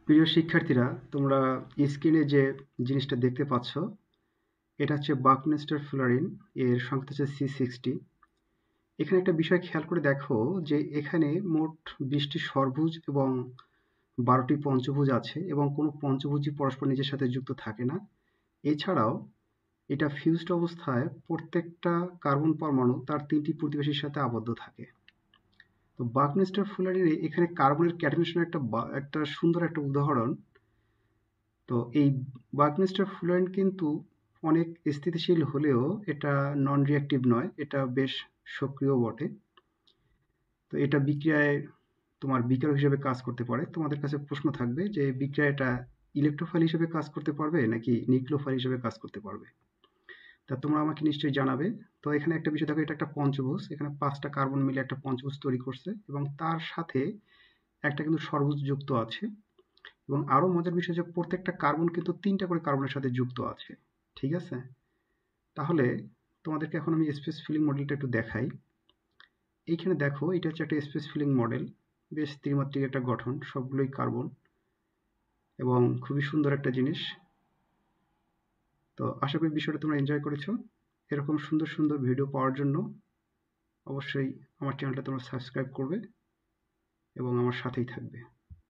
প্রিয় শিক্ষার্থীরা, তোমরা স্ক্রিনে যে জিনিসটা দেখতে পাচ্ছ, এটা হচ্ছে বাকমিনস্টার ফুলারিন। এর সংখ্যা হচ্ছে C60। এখানে একটা বিষয় খেয়াল করে দেখো যে এখানে মোট 20টি ষড়ভুজ এবং 12টি পঞ্চভুজ আছে, এবং কোনো পঞ্চভুজই পরস্পর নিজের সাথে যুক্ত থাকে না। এছাড়াও এটা ফিউজড অবস্থায় প্রত্যেকটা কার্বন পরমাণু তার 3টি প্রতিবেশীর সাথে আবদ্ধ থাকে। তো বাকমিনস্টার ফুলারিনে এখানে কার্বনের ক্যাটায়নেশনের একটা সুন্দর একটা উদাহরণ। তো এই বাকমিনস্টার ফুলয়েন্ট কিন্তু অনেক স্থিতিশীল হলেও এটা নন রিঅ্যাক্টিভ নয়, এটা বেশ সক্রিয় বটে। তো এটা বিক্রিয়ায় তোমার বিকারক হিসেবে কাজ করতে পারে। তোমাদের কাছে প্রশ্ন থাকবে যে বিক্রিয়াটা ইলেকট্রোফাইল হিসেবে কাজ করতে পারবে নাকি নিউক্লিওফাইল হিসেবে কাজ করতে পারবে। তা তোমরা আমাকে নিশ্চয়ই জানাবে। তো এখানে একটা বিষয় দেখো, এটা একটা পঞ্চভুজ, এখানে 5টা কার্বন মিলে একটা পঞ্চভুজ তৈরি করছে, এবং তার সাথে একটা কিন্তু ষড়ভুজ যুক্ত আছে। এবং আরো মজার বিষয় যে প্রত্যেকটা কার্বন কিন্তু 3টা করে কার্বনের সাথে যুক্ত আছে। ঠিক আছে? তাহলে তোমাদেরকে এখন আমি স্পেস ফিলিং মডেলটা একটু দেখাই। এইখানে দেখো, এটা হচ্ছে একটা স্পেস ফিলিং মডেল। বেশ ত্রিমাত্রিক একটা গঠন, সবগুলোই কার্বন, এবং খুবই সুন্দর একটা জিনিস। তো আশা করি বিষয়টা তোমরা এনজয় করেছো। এরকম সুন্দর সুন্দর ভিডিও পাওয়ার জন্য অবশ্যই আমার চ্যানেলটা তোমরা সাবস্ক্রাইব করবে এবং আমার সাথেই থাকবে।